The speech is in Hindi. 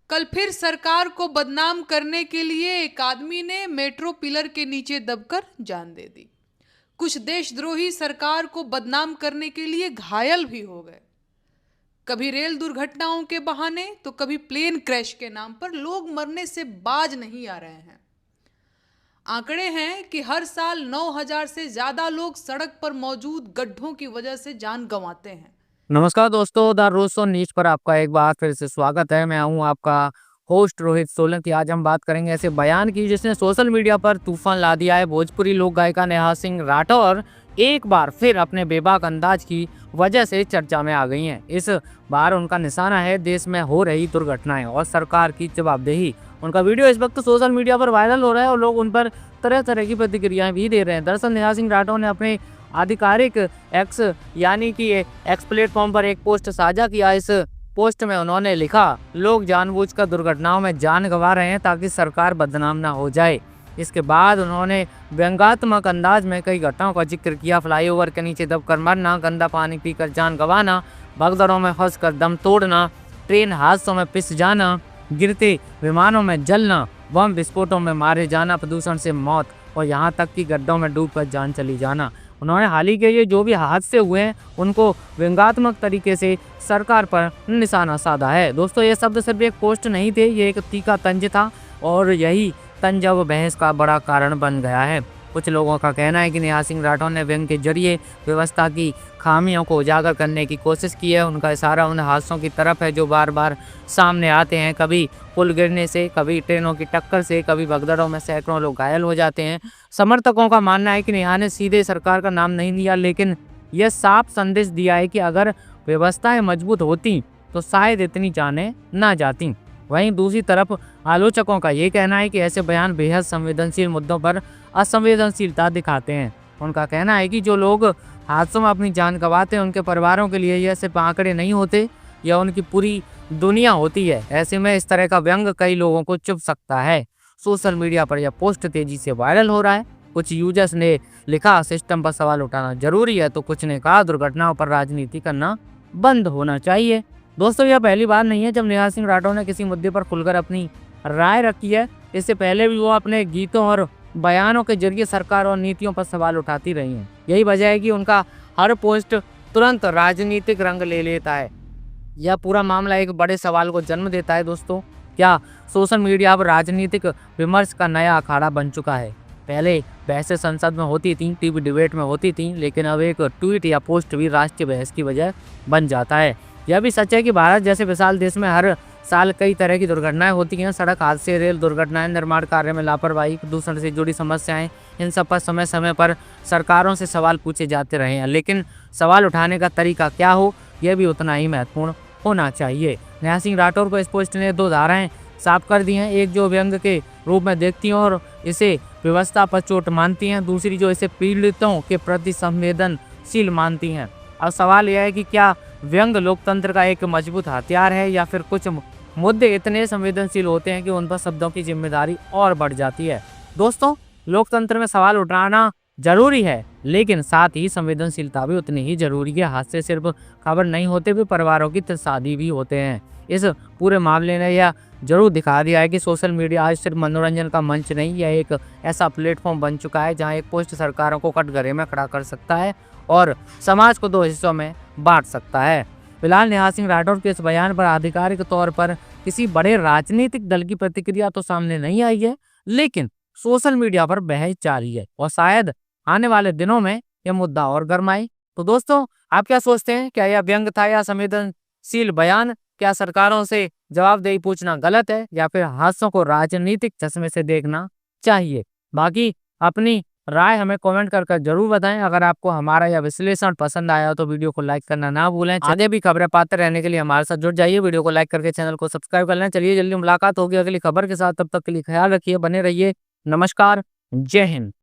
कल फिर सरकार को बदनाम करने के लिए एक आदमी ने मेट्रो पिलर के नीचे दबकर जान दे दी। कुछ देशद्रोही सरकार को बदनाम करने के लिए घायल भी हो गए। कभी रेल दुर्घटनाओं के बहाने तो कभी प्लेन क्रैश के नाम पर लोग मरने से बाज नहीं आ रहे हैं। आंकड़े हैं कि हर साल 9,000 से ज्यादा लोग सड़क पर मौजूद गड्ढों की वजह से जान गंवाते हैं। नमस्कार दोस्तों, द रोज ऑन न्यूज पर आपका एक बार फिर से स्वागत है। मैं हूं आपका होस्ट रोहित सोलंकी। आज हम बात करेंगे ऐसे बयान की जिसने सोशल मीडिया पर तूफान ला दिया है। भोजपुरी लोक गायिका नेहा सिंह राठौर एक बार फिर अपने बेबाक अंदाज की वजह से चर्चा में आ गई हैं। इस बार उनका निशाना है देश में हो रही दुर्घटनाएं और सरकार की जवाबदेही। उनका वीडियो इस वक्त सोशल मीडिया पर वायरल हो रहा है और लोग उन पर तरह तरह की प्रतिक्रियाएं भी दे रहे हैं। दरअसल नेहा सिंह राठौर ने अपने आधिकारिक एक्स यानी कि एक्स प्लेटफॉर्म पर एक पोस्ट साझा किया। इस पोस्ट में उन्होंने लिखा, लोग जानबूझकर दुर्घटनाओं में जान गंवा रहे हैं ताकि सरकार बदनाम ना हो जाए। इसके बाद उन्होंने व्यंग्यात्मक अंदाज में कई घटनाओं का जिक्र किया। फ्लाईओवर के नीचे दबकर मरना, गंदा पानी पीकर जान गंवाना, भगदड़ों में फंसकर दम तोड़ना, ट्रेन हादसों में पिस जाना, गिरते विमानों में जलना, बम विस्फोटों में मारे जाना, प्रदूषण से मौत और यहाँ तक कि गड्ढों में डूबकर जान चली जाना। उन्होंने हाल ही के ये जो भी हादसे हुए हैं उनको व्यंग्यात्मक तरीके से सरकार पर निशाना साधा है। दोस्तों, ये शब्द सिर्फ एक पोस्ट नहीं थे, ये एक तीखा तंज था और यही तंज अब बहस का बड़ा कारण बन गया है। कुछ लोगों का कहना है कि नेहा सिंह राठौर ने व्यंग के जरिए व्यवस्था की खामियों को उजागर करने की कोशिश की है। उनका इशारा उन हादसों की तरफ है जो बार बार सामने आते हैं, कभी पुल गिरने से, कभी ट्रेनों की टक्कर से, कभी भगदड़ों में सैकड़ों लोग घायल हो जाते हैं। समर्थकों का मानना है कि नेहा ने सीधे सरकार का नाम नहीं लिया, लेकिन यह साफ संदेश दिया है कि अगर व्यवस्थाएं मजबूत होती तो शायद इतनी जानें ना जाती। वहीं दूसरी तरफ आलोचकों का ये कहना है कि ऐसे बयान बेहद संवेदनशील मुद्दों पर असंवेदनशीलता दिखाते हैं। उनका कहना है कि जो लोग हादसों में अपनी जान गंवाते हैं उनके परिवारों के लिए यह सिर्फ आंकड़े नहीं होते, यह उनकी पूरी दुनिया होती है। ऐसे में इस तरह का व्यंग कई लोगों को चुभ सकता है। सोशल मीडिया पर यह पोस्ट तेजी से वायरल हो रहा है। कुछ यूजर्स ने लिखा, सिस्टम पर सवाल उठाना जरूरी है, तो कुछ ने कहा दुर्घटनाओं पर राजनीति करना बंद होना चाहिए। दोस्तों, यह पहली बार नहीं है जब नेहा सिंह राठौर ने किसी मुद्दे पर खुलकर अपनी राय रखी है। इससे पहले भी वो अपने गीतों और बयानों के जरिए सरकार और नीतियों पर सवाल उठाती रही हैं। यही वजह है कि उनका हर पोस्ट तुरंत राजनीतिक रंग ले लेता है। यह पूरा मामला एक बड़े सवाल को जन्म देता है। दोस्तों, क्या सोशल मीडिया अब राजनीतिक विमर्श का नया अखाड़ा बन चुका है? पहले बहसें संसद में होती थी, टीवी डिबेट में होती थी, लेकिन अब एक ट्वीट या पोस्ट भी राष्ट्रीय बहस की वजह बन जाता है। यह भी सच है कि भारत जैसे विशाल देश में हर साल कई तरह की दुर्घटनाएं होती हैं। सड़क हादसे, रेल दुर्घटनाएं, निर्माण कार्य में लापरवाही, प्रदूषण से जुड़ी समस्याएं, इन सब पर समय समय पर सरकारों से सवाल पूछे जाते रहे हैं। लेकिन सवाल उठाने का तरीका क्या हो, यह भी उतना ही महत्वपूर्ण होना चाहिए। नेहा सिंह राठौर को इस पोस्ट ने दो धाराएं साफ कर दी हैं। एक जो व्यंग के रूप में देखती हैं और इसे व्यवस्था पर चोट मानती हैं, दूसरी जो इसे पीड़ितों के प्रति संवेदनशील मानती हैं। अब सवाल यह है कि क्या व्यंग लोकतंत्र का एक मजबूत हथियार है या फिर कुछ मुद्दे इतने संवेदनशील होते हैं कि उन पर शब्दों की जिम्मेदारी और बढ़ जाती है। दोस्तों, लोकतंत्र में सवाल उठाना जरूरी है, लेकिन साथ ही संवेदनशीलता भी उतनी ही जरूरी है। हादसे सिर्फ खबर नहीं होते, भी परिवारों की तसादी भी होते हैं। इस पूरे मामले ने यह जरूर दिखा दिया है कि सोशल मीडिया आज सिर्फ मनोरंजन का मंच नहीं, यह एक ऐसा प्लेटफॉर्म बन चुका है जहां एक पोस्ट सरकारों को कटघरे में खड़ा कर सकता है और समाज को दो हिस्सों में बांट सकता है। फिलहाल नेहा सिंह राठौर के इस बयान पर आधिकारिक तौर पर किसी बड़े राजनीतिक दल की प्रतिक्रिया तो सामने नहीं आई है, लेकिन सोशल मीडिया पर बहस जारी है और शायद आने वाले दिनों में यह मुद्दा और गरमाए। तो दोस्तों, आप क्या सोचते हैं? क्या यह व्यंग था या संवेदनशील बयान? क्या सरकारों से जवाबदेही पूछना गलत है या फिर हादसों को राजनीतिक चश्मे से देखना चाहिए? बाकी अपनी राय हमें कमेंट कर जरूर बताएं। अगर आपको हमारा यह विश्लेषण पसंद आया हो तो वीडियो को लाइक करना ना भूलें। आगे भी खबरें पाते रहने के लिए हमारे साथ जुड़ जाइए। वीडियो को लाइक करके चैनल को सब्सक्राइब कर लें। चलिए जल्दी मुलाकात होगी अगली खबर के साथ, तब तक के लिए ख्याल रखिए, बने रहिए। नमस्कार, जय हिंद।